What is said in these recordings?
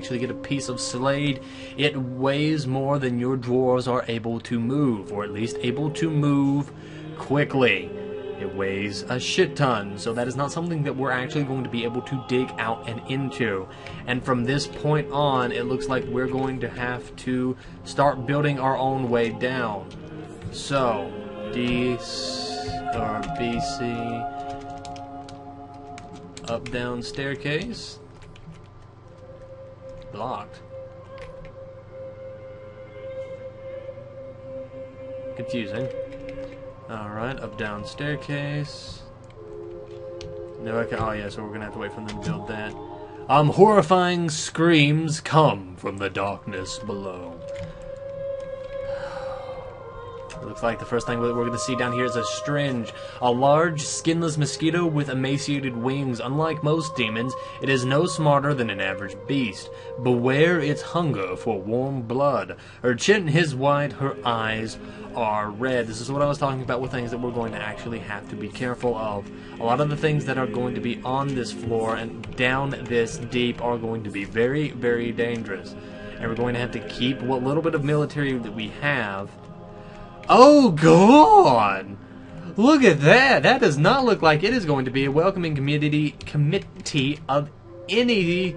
actually get a piece of Slade, it weighs more than your dwarves are able to move, or at least able to move quickly. It weighs a shit ton, so that is not something that we're actually going to be able to dig out and into. And from this point on, it looks like we're going to have to start building our own way down. So, BC, up down staircase, blocked. Confusing. Alright, up down staircase. No, okay. Oh yeah, so we're gonna have to wait for them to build that. Horrifying screams come from the darkness below. It looks like the first thing we're going to see down here is a Stringe, a large, skinless mosquito with emaciated wings. Unlike most demons, it is no smarter than an average beast. Beware its hunger for warm blood. Her chin is white, her eyes are red. This is what I was talking about with things that we're going to actually have to be careful of. A lot of the things that are going to be on this floor and down this deep are going to be very, very dangerous. And we're going to have to keep what little bit of military that we have. Oh, God! Look at that! That does not look like it is going to be a welcoming committee of any...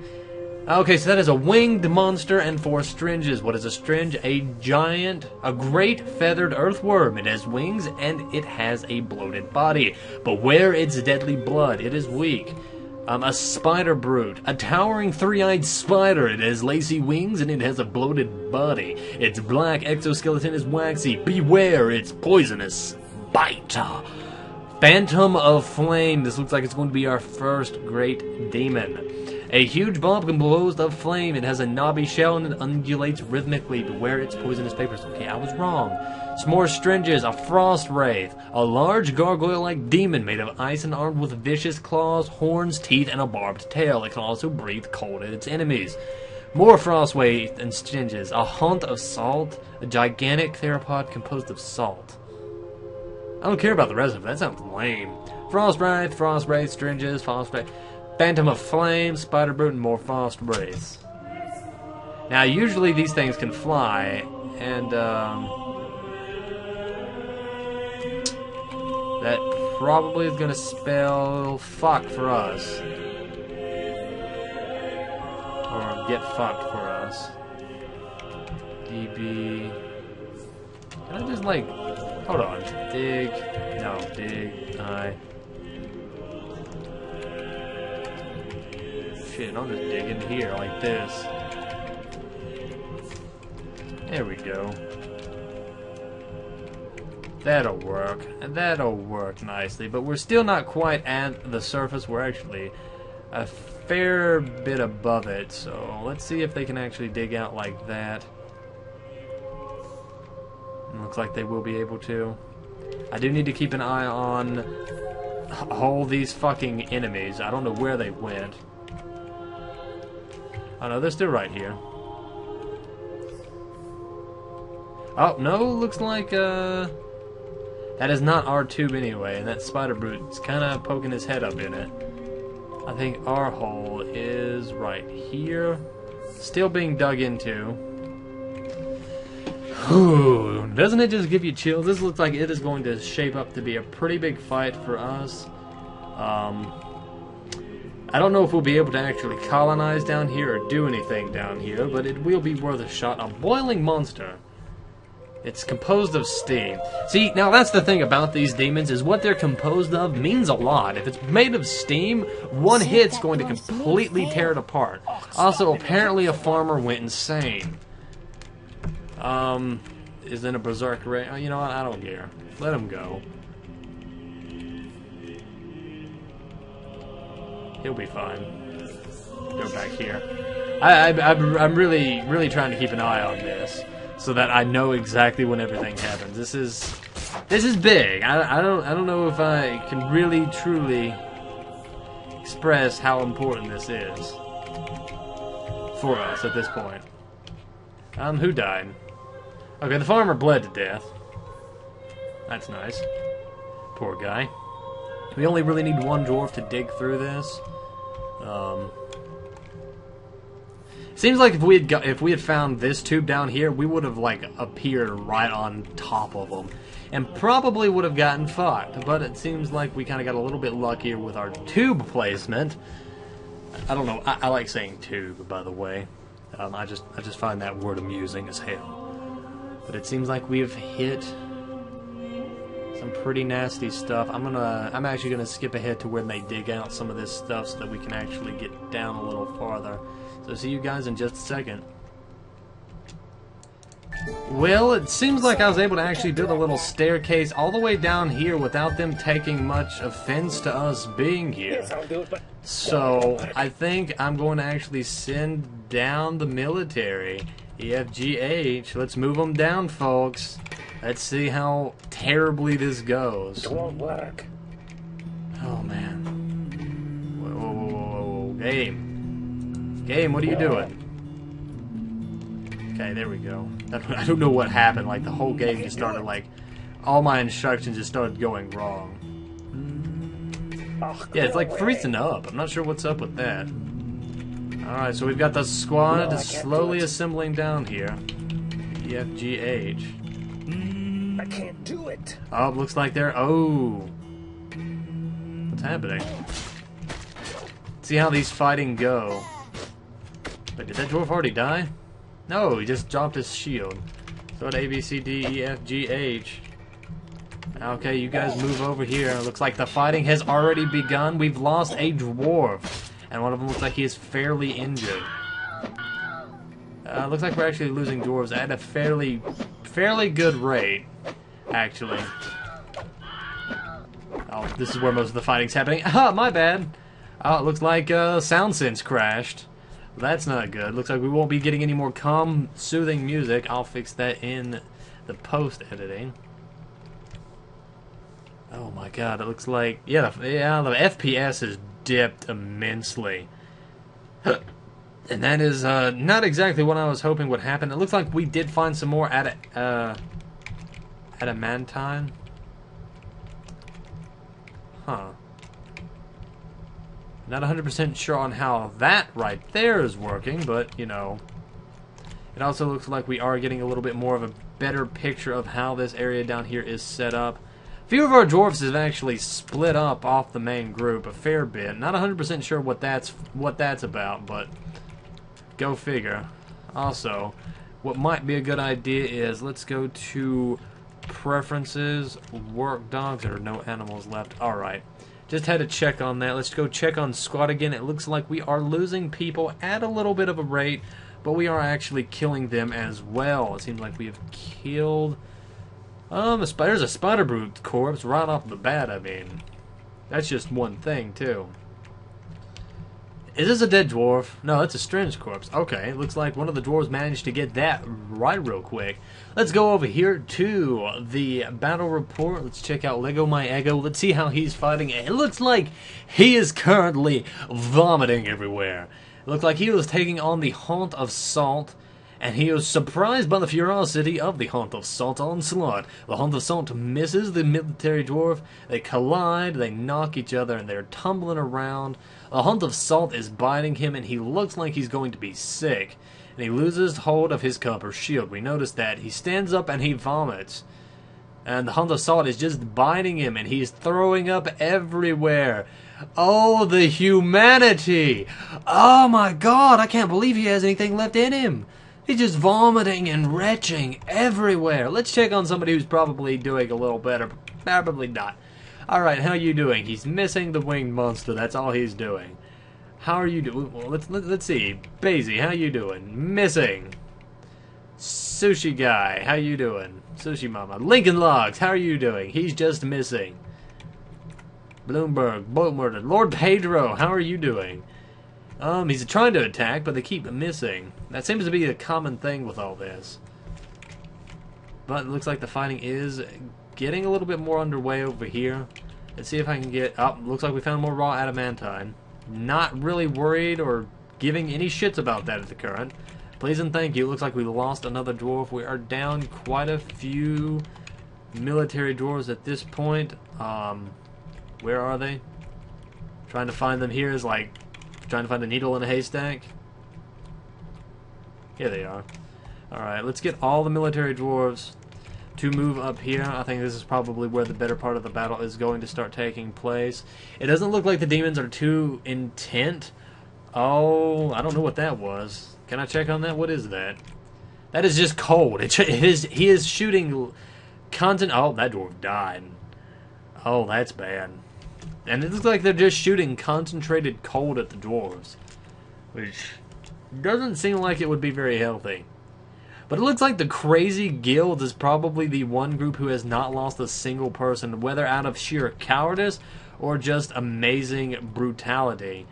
Okay, so that is a winged monster and 4 Stringes. What is a Stringe? A great feathered earthworm. It has wings and it has a bloated body. Beware its deadly blood. It is weak. A spider brute, a towering 3-eyed spider. It has lacy wings and it has a bloated body. Its black exoskeleton is waxy. Beware its poisonous bite. Phantom of Flame. This looks like it's going to be our first great demon. A huge bomb composed of flame. It has a knobby shell and it undulates rhythmically. Beware its poisonous vapors. Okay, I was wrong. Some more Stringes, a frost wraith, a large gargoyle-like demon made of ice and armed with vicious claws, horns, teeth, and a barbed tail. It can also breathe cold at its enemies. More frost wraith and Stringes, a haunt of salt, a gigantic theropod composed of salt. I don't care about the rest of it. That sounds lame. Frost wraith, Stringes, frost wraith, Phantom of Flame, spider brute, and more frost wraiths. Now, usually these things can fly, and that probably is going to spell fuck for us. Or get fucked for us. DB. Can I just like... Hold on. Dig. No, dig. I. Shit, I'll just dig in here like this. There we go. That'll work. And that'll work nicely. But we're still not quite at the surface. We're actually a fair bit above it. So let's see if they can actually dig out like that. It looks like they will be able to. I do need to keep an eye on all these fucking enemies. I don't know where they went. Oh no, they're still right here. Oh, no, looks like, that is not our tube anyway, and that spider brute's kind of poking his head up in it. I think our hole is right here. Still being dug into. Whew, doesn't it just give you chills? This looks like it is going to shape up to be a pretty big fight for us. I don't know if we'll be able to actually colonize down here or do anything down here, but it will be worth a shot. A boiling monster. It's composed of steam. See, now that's the thing about these demons, is what they're composed of means a lot. If it's made of steam, one hit's going to completely tear it apart. Also, apparently a farmer went insane. Is in a berserker. You know what? I don't care. Let him go. He'll be fine. Go back here. I'm really trying to keep an eye on this, so that I know exactly when everything happens. This is big. I don't know if I can really truly express how important this is for us at this point. Who died? Okay, the farmer bled to death. That's nice. Poor guy. We only really need one dwarf to dig through this. Seems like if we had found this tube down here, we would have like appeared right on top of them, and probably would have gotten fucked. But it seems like we kind of got a little bit luckier with our tube placement. I don't know. I like saying tube, by the way. I just find that word amusing as hell. But it seems like we've hit some pretty nasty stuff. I'm actually gonna skip ahead to when they dig out some of this stuff so that we can actually get down a little farther. So see you guys in just a second. Well, it seems like I was able to actually build a little staircase all the way down here without them taking much offense to us being here. So I think I'm going to actually send down the military. EFGH, let's move them down, folks. Let's see how terribly this goes. It won't work. Oh man. Whoa, whoa, whoa, whoa, whoa. Game. Game, what are you doing? Okay, there we go. I don't know what happened. Like, the whole game just started, like, all my instructions just started going wrong. Yeah, it's like freezing up. I'm not sure what's up with that. Alright, so we've got the squad slowly assembling down here. EFGH. I can't do it. Oh, looks like they're... Oh. What's happening? See how these fighting go. Wait, did that dwarf already die? No, he just dropped his shield. So at A, B, C, D, E, F, G, H. Okay, you guys move over here. Looks like the fighting has already begun. We've lost a dwarf. And one of them looks like he is fairly injured. Looks like we're actually losing dwarves at a fairly good rate, actually. Oh, this is where most of the fighting's happening. Ah, my bad. Oh, it looks like SoundSense crashed. That's not good. Looks like we won't be getting any more calm, soothing music. I'll fix that in the post-editing. Oh my god, it looks like... Yeah, the FPS has dipped immensely. And that is not exactly what I was hoping would happen. It looks like we did find some more adamantine. Huh. Not 100% sure on how that right there is working, but, you know. It also looks like we are getting a little bit more of a better picture of how this area down here is set up. A few of our dwarves have actually split up off the main group a fair bit. Not 100% sure what that's about, but go figure. Also, what might be a good idea is let's go to preferences, work dogs. There are no animals left. Alright. Just had to check on that. Let's go check on squad again. It looks like we are losing people at a little bit of a rate, but we are actually killing them as well. It seems like we have killed... there's a spider brute corpse right off the bat, I mean. That's just one thing, too. Is this a dead dwarf? No, it's a strange corpse. Okay, it looks like one of the dwarves managed to get that right real quick. Let's go over here to the battle report. Let's check out Lego My Ego. Let's see how he's fighting. It looks like he is currently vomiting everywhere. It looks like he was taking on the Haunt of Salt, and he was surprised by the ferocity of the Haunt of Salt onslaught. The Haunt of Salt misses the military dwarf. They collide, they knock each other, and they're tumbling around. The Haunt of Salt is biting him, and he looks like he's going to be sick. And he loses hold of his copper shield. We notice that. He stands up and he vomits. And the Haunt of Salt is just biting him, and he's throwing up everywhere. Oh, the humanity! Oh my god, I can't believe he has anything left in him. He's just vomiting and retching everywhere. Let's check on somebody who's probably doing a little better. Probably not. Alright, how you doing? He's missing the winged monster. That's all he's doing. How are you doing? Well, let's see. Basie, how you doing? Missing. Sushi guy, how you doing? Sushi mama. Lincoln Logs, how are you doing? He's just missing. Bloomberg, boat murdered. Lord Pedro, how are you doing? He's trying to attack, but they keep missing. That seems to be a common thing with all this. But it looks like the fighting is getting a little bit more underway over here. Let's see if I can get... Oh, looks like we found more raw adamantine. Not really worried or giving any shits about that at the current. Please and thank you. Looks like we lost another dwarf. We are down quite a few military dwarves at this point. Where are they? Trying to find them here is like trying to find a needle in a haystack. Here they are. Alright, let's get all the military dwarves to move up here. I think this is probably where the better part of the battle is going to start taking place. It doesn't look like the demons are too intent. Oh, I don't know what that was. Can I check on that? What is that? That is just cold. He is shooting content. Oh, that dwarf died. Oh, that's bad. And it looks like they're just shooting concentrated cold at the dwarves, which doesn't seem like it would be very healthy. But it looks like the Crazy Guild is probably the one group who has not lost a single person, whether out of sheer cowardice or just amazing brutality.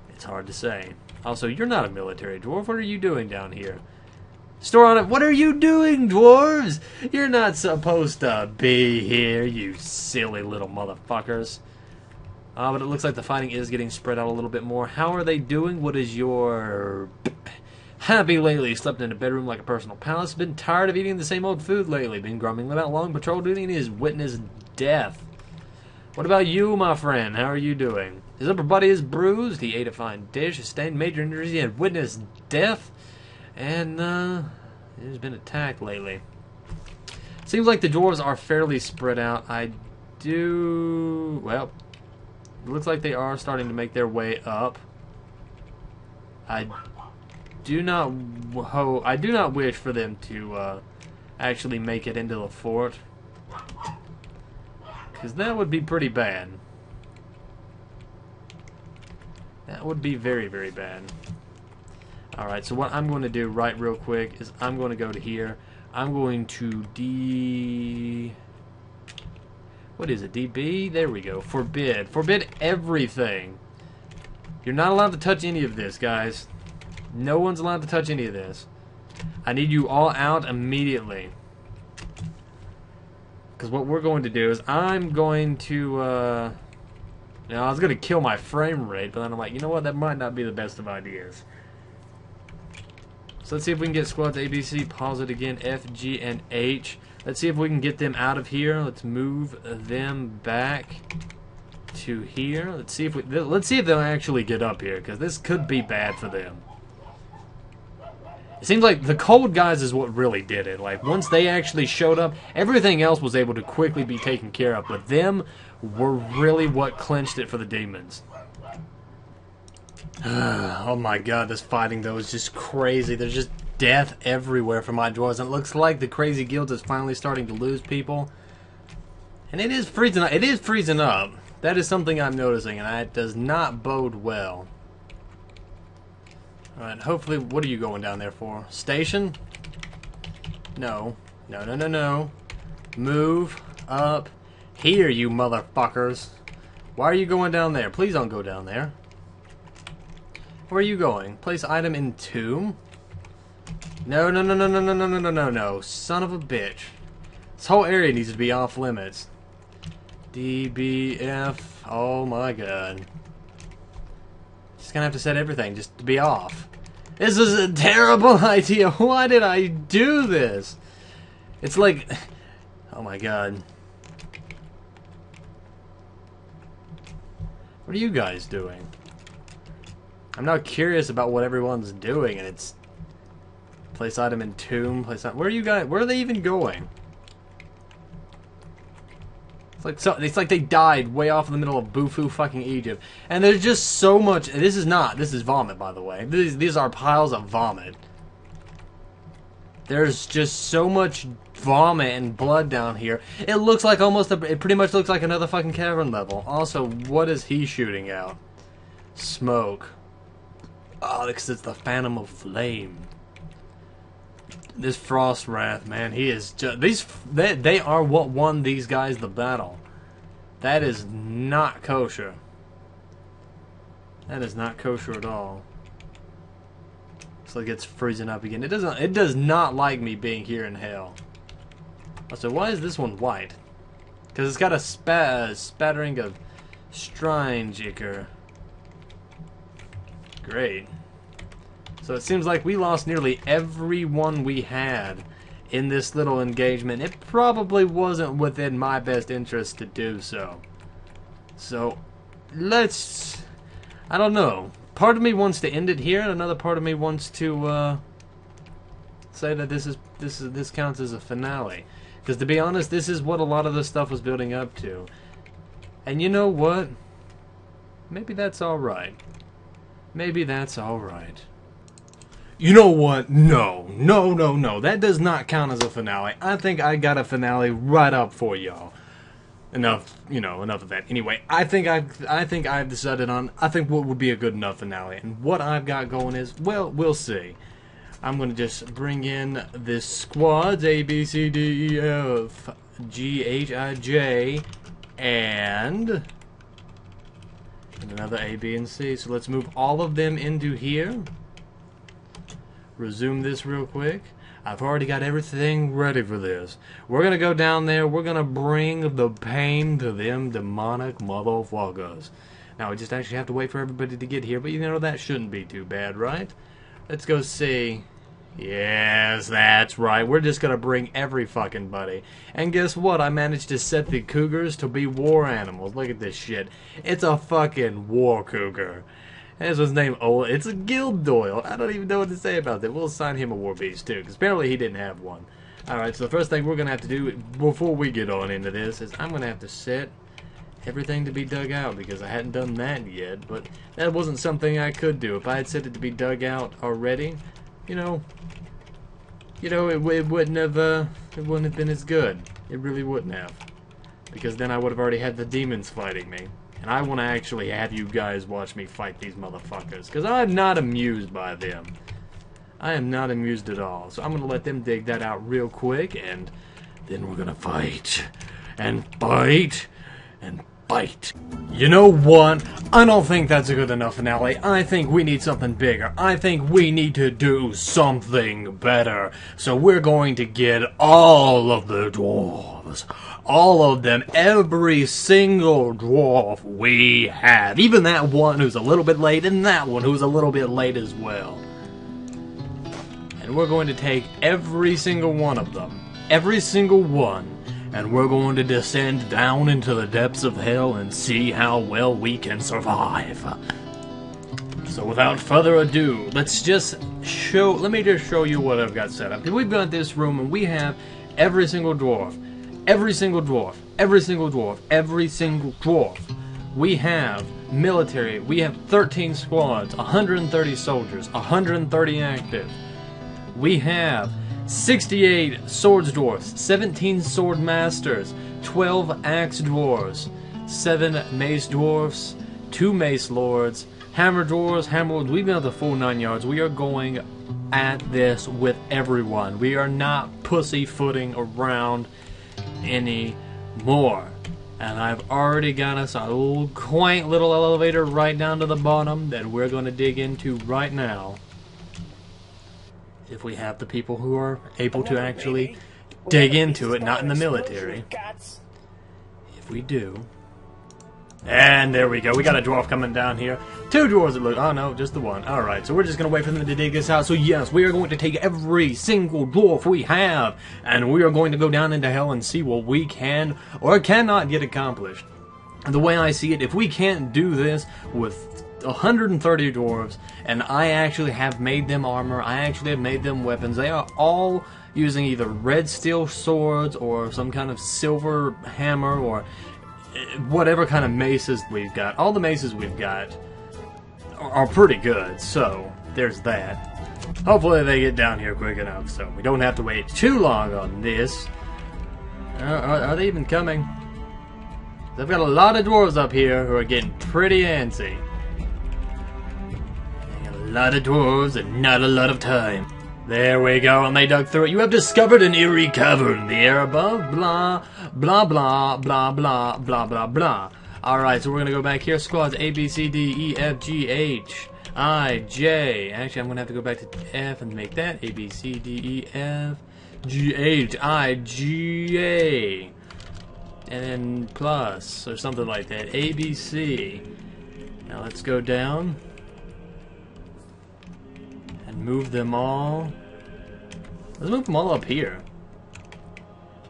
It's hard to say. Also, you're not a military dwarf. What are you doing down here? Store on it. What are you doing, dwarves? You're not supposed to be here, you silly little motherfuckers. But it looks like the fighting is getting spread out a little bit more. How are they doing? What is your... Happy lately? Slept in a bedroom like a personal palace. Been tired of eating the same old food lately. Been grumbling about long patrol duty and has witnessed death. What about you, my friend? How are you doing? His upper body is bruised. He ate a fine dish. Sustained major injuries. He had witnessed death. And, he's been attacked lately. Seems like the dwarves are fairly spread out. Well, it looks like they are starting to make their way up. I do not wish for them to actually make it into the fort, because that would be pretty bad. That would be very, very bad. Alright, so what I'm going to do right real quick is I'm going to go to here. I'm going to what is it? DB? There we go. Forbid. Forbid everything. You're not allowed to touch any of this, guys. No one's allowed to touch any of this. I need you all out immediately. Because what we're going to do is I'm going to, I was going to kill my frame rate, but then I'm like, you know what? That might not be the best of ideas. So let's see if we can get squads A, B, C, pause it again, F, G, and H. Let's see if we can get them out of here. Let's move them back to here. Let's see if they'll actually get up here, because this could be bad for them. It seems like the cold guys is what really did it. Like, once they actually showed up, everything else was able to quickly be taken care of, but them were really what clinched it for the demons. Oh my god, this fighting though is just crazy. There's just death everywhere for my dwarves, and it looks like the Crazy Guild is finally starting to lose people. And it is freezing up. It is freezing up. That is something I'm noticing, and that does not bode well. Alright, hopefully, what are you going down there for? Station? No. No, no, no, no. Move up here, you motherfuckers. Why are you going down there? Please don't go down there. Where are you going? Place item in tomb? No, no, no, no, no, no, no, no, no, no, no. Son of a bitch. This whole area needs to be off limits. DBF. Oh my god. Just gonna have to set everything just to be off. This is a terrible idea. Why did I do this? It's like... Oh my god. What are you guys doing? I'm now curious about what everyone's doing, and it's... Place item in tomb, place item... Where are you guys... Where are they even going? It's like they died way off in the middle of Bufu fucking Egypt. And there's just so much... This is vomit, by the way. These are piles of vomit. There's just so much vomit and blood down here. It looks like it pretty much looks like another fucking cavern level. Also, what is he shooting out? Smoke. Oh, because it's the Phantom of Flame. This Frost Wrath, man, he is just... They are what won these guys the battle. That is not kosher. That is not kosher at all. Looks like it's freezing up again. It does not like me being here in hell. So why is this one white? Because it's got a spattering of strange ichor. Great. So it seems like we lost nearly everyone we had in this little engagement. It probably wasn't within my best interest to do so. So, let's... I don't know. Part of me wants to end it here, and another part of me wants to say that this counts as a finale. Because to be honest, this is what a lot of this stuff was building up to. And you know what? Maybe that's alright. Maybe that's alright. You know what? No. That does not count as a finale. I think I got a finale right up for y'all. Enough of that. Anyway, I think I've decided on, what would be a good enough finale. And what I've got going is, well, we'll see. I'm going to just bring in this squads, A, B, C, D, E, F, G, H, I, J, and another A, B, and C. So let's move all of them into here. Resume this real quick. I've already got everything ready for this. We're going to go down there. We're going to bring the pain to them demonic motherfuckers. Now, we just actually have to wait for everybody to get here. But, you know, that shouldn't be too bad, right? Let's go see. Yes, that's right. We're just going to bring every fucking buddy. And guess what? I managed to set the cougars to be war animals. Look at this shit. It's a fucking war cougar. That's his name. Oh, it's a guild doyle. I don't even know what to say about that. We'll assign him a war beast too, because apparently he didn't have one. Alright, so the first thing we're going to have to do before we get on into this is I'm going to have to set everything to be dug out, because I hadn't done that yet, but that wasn't something I could do. If I had set it to be dug out already, it wouldn't have been as good. It really wouldn't have, because then I would have already had the demons fighting me. And I want to actually have you guys watch me fight these motherfuckers, because I'm not amused by them. I am not amused at all. So I'm going to let them dig that out real quick, and then we're going to fight. And fight. And fight. You know what? I don't think that's a good enough finale. I think we need something bigger. I think we need to do something better. So we're going to get all of the dwarves. All of them, every single dwarf we have. Even that one who's a little bit late, and that one who's a little bit late as well. And we're going to take every single one of them. Every single one. And we're going to descend down into the depths of hell and see how well we can survive. So without further ado, let me just show you what I've got set up. We've got this room and we have every single dwarf. Every single dwarf, every single dwarf, every single dwarf. We have military, we have 13 squads, 130 soldiers, 130 active. We have 68 swords dwarfs, 17 sword masters, 12 axe dwarves, 7 mace dwarfs, 2 mace lords, hammer dwarves, hammer lords. We've got the full 9 yards. We are going at this with everyone. We are not pussyfooting around anymore. And I've already got us a little quaint little elevator right down to the bottom that we're going to dig into right now. If we have the people who are able to actually dig into it, not in the military. If we do. And there we go. We got a dwarf coming down here. 2 dwarves that look. Oh no, just the one. Alright, so we're just going to wait for them to dig this out. So yes, we are going to take every single dwarf we have. And we are going to go down into hell and see what we can or cannot get accomplished. The way I see it, if we can't do this with 130 dwarves, and I actually have made them armor, I actually have made them weapons, they are all using either red steel swords or some kind of silver hammer or whatever kind of maces we've got. All the maces we've got are pretty good, so there's that. Hopefully they get down here quick enough so we don't have to wait too long on this. Are they even coming? I've got a lot of dwarves up here who are getting pretty antsy. A lot of dwarves and not a lot of time. There we go, and they dug through it. You have discovered an eerie cavern. The air above, blah, blah, blah, blah, blah, blah, blah, blah. Alright, so we're going to go back here. Squads A, B, C, D, E, F, G, H, I, J. Actually, I'm going to have to go back to F and make that A, B, C, D, E, F, G, H, I, G, A. And then plus, or something like that. A, B, C. Now let's go down. And move them all. Let's move them all up here.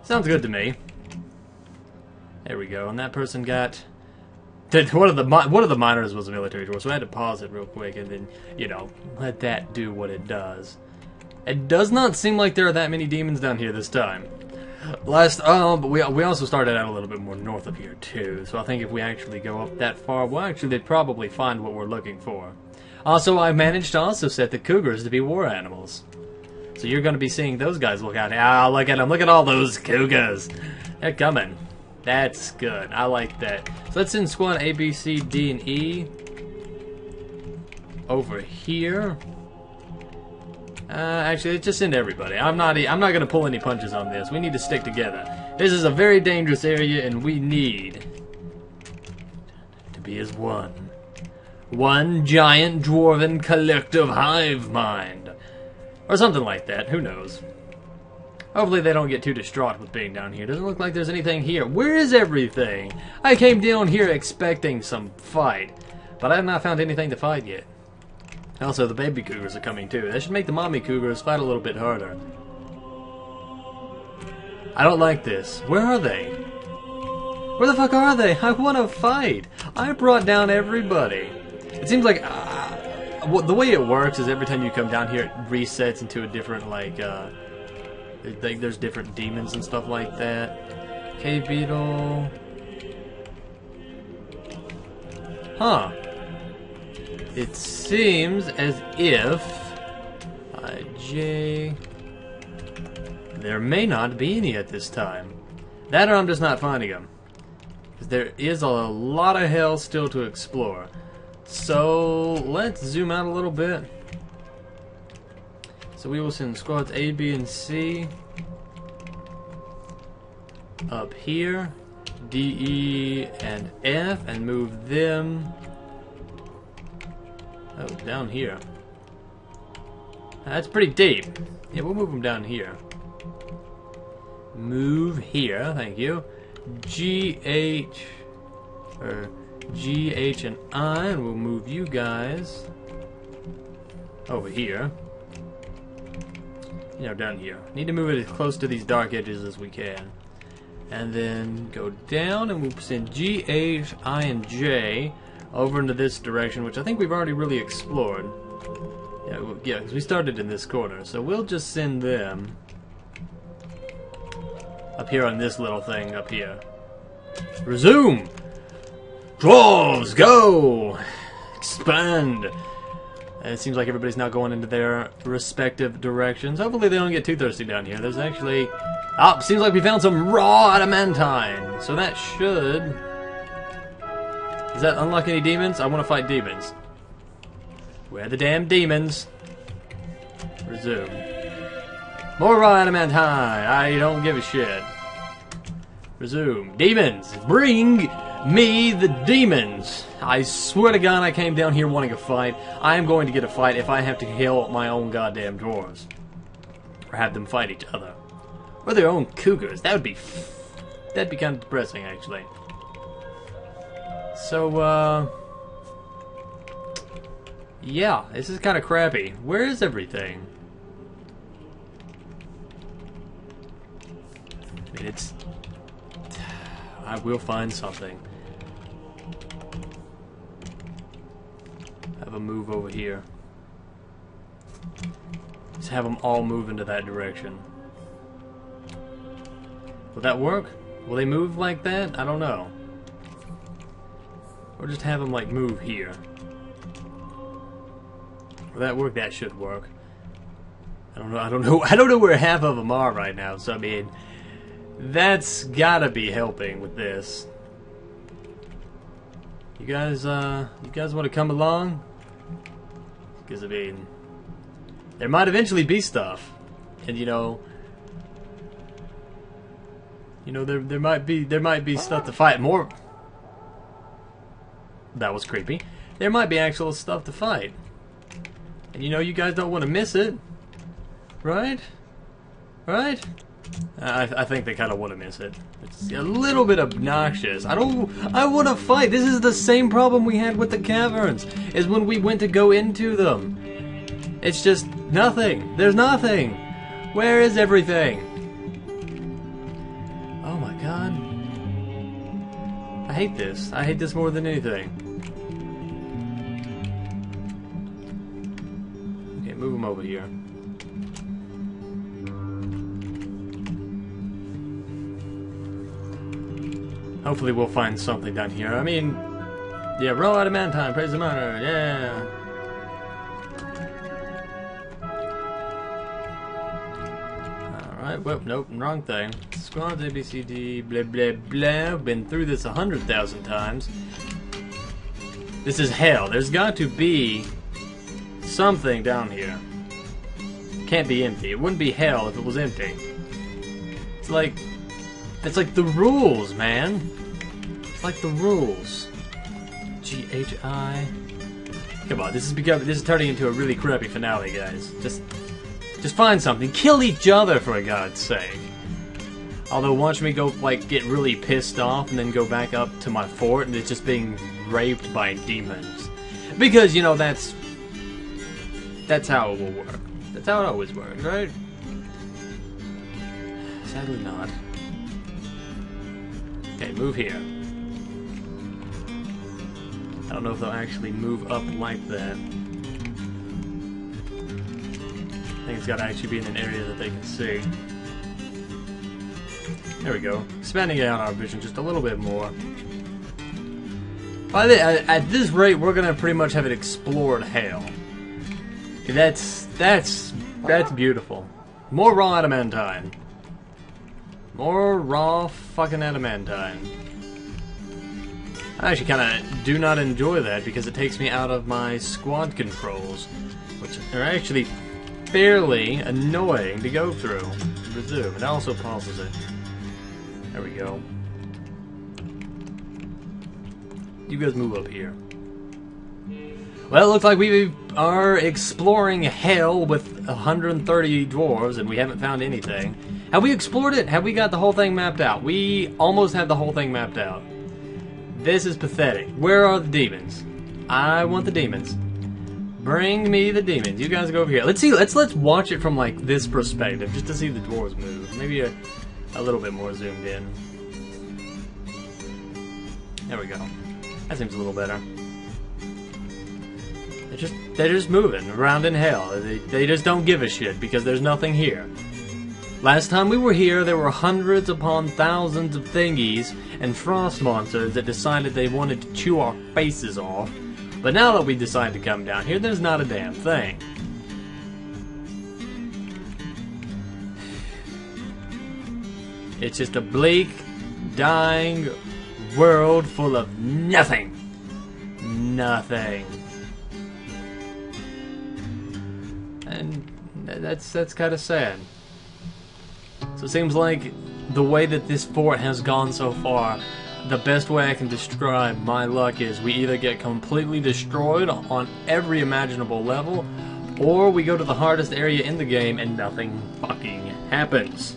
Sounds good to me. There we go. And that person got... One of the miners was a military dwarf, so I had to pause it real quick and then, let that do what it does. It does not seem like there are that many demons down here this time. But we also started out a little bit more north of here too, so I think if we actually go up that far, well, actually they'd probably find what we're looking for. Also, I managed to also set the cougars to be war animals. So you're going to be seeing those guys look out. Ah, look at them. Look at all those cougars. They're coming. That's good. I like that. So let's send squad A, B, C, D, and E over here. Actually, just send everybody. I'm not going to pull any punches on this. We need to stick together. This is a very dangerous area, and we need to be as one. One giant dwarven collective hive mind. Or something like that. Who knows? Hopefully they don't get too distraught with being down here. Doesn't look like there's anything here. Where is everything? I came down here expecting some fight, but I have not found anything to fight yet. Also, the baby cougars are coming too. That should make the mommy cougars fight a little bit harder. I don't like this. Where are they? Where the fuck are they? I want to fight. I brought down everybody. It seems like the way it works is every time you come down here, it resets into a different there's different demons and stuff like that. Cave beetle. Huh. It seems as if IJ, there may not be any at this time. That or I'm just not finding them. Because there is a lot of hell still to explore. So let's zoom out a little bit. So we will send squads A, B, and C up here, D, E, and F, and move them. Oh, down here. That's pretty deep. Yeah, we'll move them down here. Move here, thank you. G, H, and I, and we'll move you guys over here. You know, down here. Need to move it as close to these dark edges as we can. And then go down, and we'll send G, H, I, and J over into this direction, which I think we've already really explored. Yeah, because we started in this corner. So we'll just send them up here on this little thing up here. Resume! Dwarves, go! Expand! And it seems like everybody's now going into their respective directions. Hopefully they don't get too thirsty down here. There's actually... Oh, seems like we found some raw adamantine. So that should... Does that unlock any demons? I want to fight demons. Where are the damn demons? Resume. More raw adamantine. I don't give a shit. Resume. Demons! Bring me the demons! I swear to God I came down here wanting a fight. I am going to get a fight if I have to kill my own goddamn dwarves. Or have them fight each other. Or their own cougars. That'd be kind of depressing, actually. So, yeah, this is kind of crappy. Where is everything? I mean, I will find something. Have a move over here. Just have them all move into that direction. Will that work? Will they move like that? I don't know. Or just have them like move here. Will that work? That should work. I don't know where half of them are right now. So I mean, that's gotta be helping with this. You guys want to come along? Because I mean, there might eventually be stuff, and there might be stuff to fight more. That was creepy. There might be actual stuff to fight. And you guys don't want to miss it. Right? Right? I think they kind of want to miss it. It's a little bit obnoxious. I want to fight. This is the same problem we had with the caverns. Is when we went to go into them. It's just nothing. There's nothing. Where is everything? Oh my God. I hate this. I hate this more than anything. Okay, move them over here. Hopefully we'll find something down here. I mean, yeah, raw adamantine, praise the miner, yeah. Alright, whoop, nope, wrong thing. Squads, A, B, C, D, blah, blah, blah. Been through this 100,000 times. This is hell. There's got to be something down here. Can't be empty. It wouldn't be hell if it was empty. It's like the rules, man. It's like the rules. G-H-I. Come on, this is turning into a really crappy finale, guys. Just find something. Kill each other, for God's sake. Although, watch me go, like, get really pissed off and then go back up to my fort and it's just being raped by demons. Because, you know, that's how it will work. That's how it always works, right? Sadly not. Okay, move here. I don't know if they'll actually move up like that. I think it's got to actually be in an area that they can see. There we go. Expanding out our vision just a little bit more. At this rate, we're gonna pretty much have it explored hell. That's beautiful. More raw adamantine. More raw fucking adamantine. I actually kind of do not enjoy that because it takes me out of my squad controls, which are actually fairly annoying to go through. Resume. It also pauses it. There we go. You guys move up here. Well, it looks like we are exploring hell with 130 dwarves, and we haven't found anything. Have we explored it? Have we got the whole thing mapped out? We almost have the whole thing mapped out. This is pathetic. Where are the demons? I want the demons. Bring me the demons. You guys go over here. Let's see. Let's watch it from like this perspective, just to see the dwarves move. Maybe a little bit more zoomed in. There we go. That seems a little better. They're just moving around in hell. They just don't give a shit because there's nothing here. Last time we were here, there were hundreds upon thousands of thingies and frost monsters that decided they wanted to chew our faces off. But now that we decide to come down here, there's not a damn thing. It's just a bleak, dying world full of nothing. Nothing. And that's kind of sad. So it seems like the way that this fort has gone so far, the best way I can describe my luck is we either get completely destroyed on every imaginable level, or we go to the hardest area in the game and nothing fucking happens.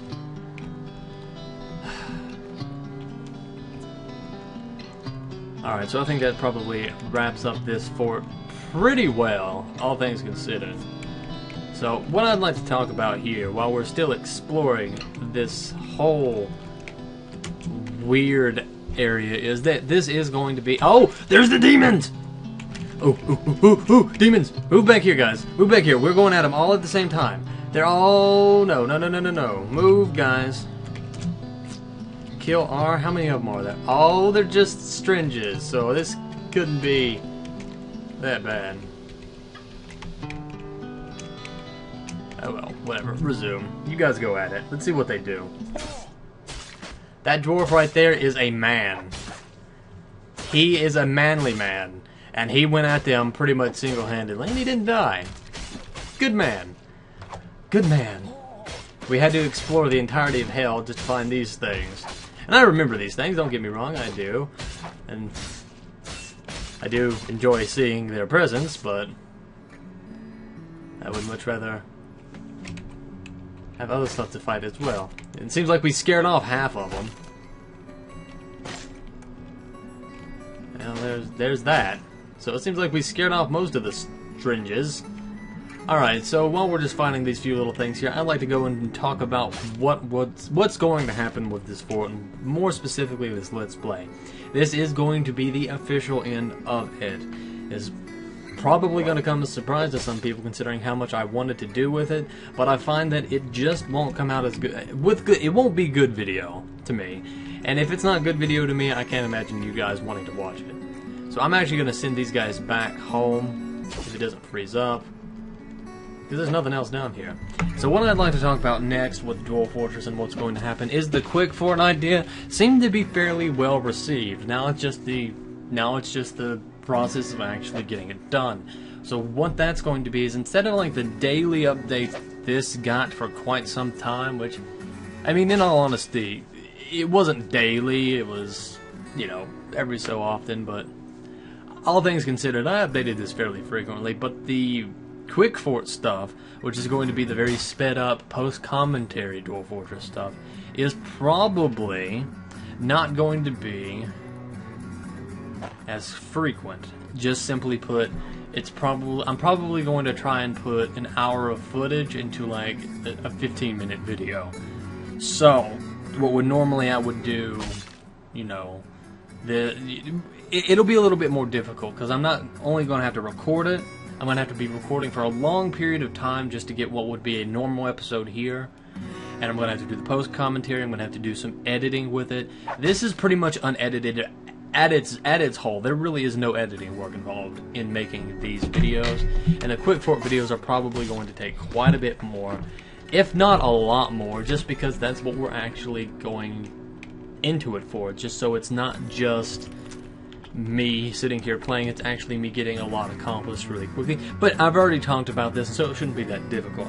Alright, so I think that probably wraps up this fort pretty well, all things considered. So, what I'd like to talk about here, while we're still exploring this whole weird area, is that this is going to be... Oh! There's the demons! Oh, demons! Move back here, guys. Move back here. We're going at them all at the same time. They're all... No. Move, guys. Kill R. How many of them are there? Oh, they're just stringes, so this couldn't be that bad. Oh well, whatever. Resume. You guys go at it. Let's see what they do. That dwarf right there is a man. He is a manly man. And he went at them pretty much single-handedly, and he didn't die. Good man. Good man. We had to explore the entirety of hell just to find these things. And I remember these things, don't get me wrong, I do. And I do enjoy seeing their presence, but I would much rather have other stuff to fight as well. It seems like we scared off half of them. Well, there's that. So it seems like we scared off most of the stringes. Alright, so while we're just finding these few little things here, I'd like to go and talk about what's going to happen with this fort, and more specifically this Let's Play. This is going to be the official end of it. It's probably going to come as a surprise to some people considering how much I wanted to do with it, but I find that it just won't come out as good. It won't be good video to me. And if it's not a good video to me, I can't imagine you guys wanting to watch it. So I'm actually going to send these guys back home if it doesn't freeze up, because there's nothing else down here. So what I'd like to talk about next with Dwarf Fortress and what's going to happen is the quick fort idea seemed to be fairly well received. Now it's just the process of actually getting it done. So what that's going to be is, instead of like the daily updates this got for quite some time, which, I mean, in all honesty, it wasn't daily, it was, you know, every so often, but all things considered, I updated this fairly frequently. But the quick fort stuff, which is going to be the very sped up post-commentary Dwarf Fortress stuff, is probably not going to be as frequent. Just simply put, I'm probably going to try and put an hour of footage into like a 15-minute video. So what would normally I would do, you know, it'll be a little bit more difficult, because I'm not only going to have to record it, I'm going to have to be recording for a long period of time just to get what would be a normal episode here. And I'm going to have to do the post-commentary, I'm going to have to do some editing with it. This is pretty much unedited at its whole. There really is no editing work involved in making these videos. And the quick fort videos are probably going to take quite a bit more, if not a lot more, just because that's what we're actually going into it for. Just so it's not just me sitting here playing, it's actually me getting a lot accomplished really quickly. But I've already talked about this, so it shouldn't be that difficult.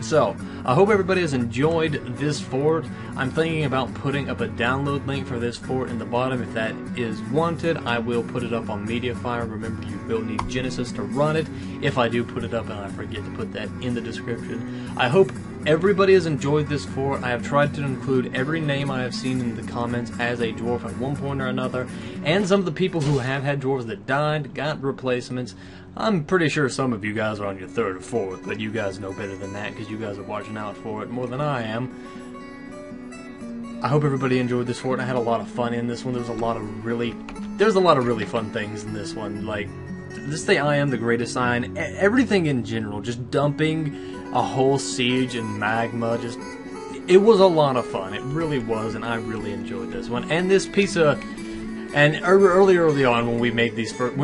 So, I hope everybody has enjoyed this fort. I'm thinking about putting up a download link for this fort in the bottom. If that is wanted, I will put it up on Mediafire. Remember, you will need Genesis to run it, if I do put it up and I forget to put that in the description. I hope everybody has enjoyed this fort. I have tried to include every name I have seen in the comments as a dwarf at one point or another, and some of the people who have had dwarves that died, got replacements. I'm pretty sure some of you guys are on your third or fourth, but you guys know better than that, because you guys are watching out for it more than I am. I hope everybody enjoyed this fort. I had a lot of fun in this one. There's a lot of really fun things in this one. Like, just the I am the greatest sign, everything in general, just dumping a whole siege in magma, it was a lot of fun. It really was, and I really enjoyed this one. And this piece of, and early on when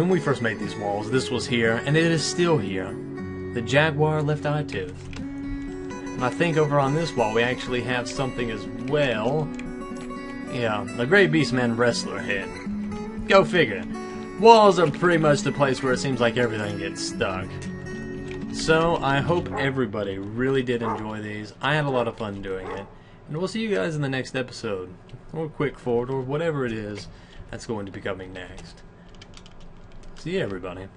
we first made these walls, this was here, and it is still here. The jaguar left eye tooth. And I think over on this wall we actually have something as well. Yeah, the Grey Beastman wrestler head. Go figure. Walls are pretty much the place where it seems like everything gets stuck. So, I hope everybody really did enjoy these. I had a lot of fun doing it. And we'll see you guys in the next episode. Or quick fort, or whatever it is that's going to be coming next. See you, everybody.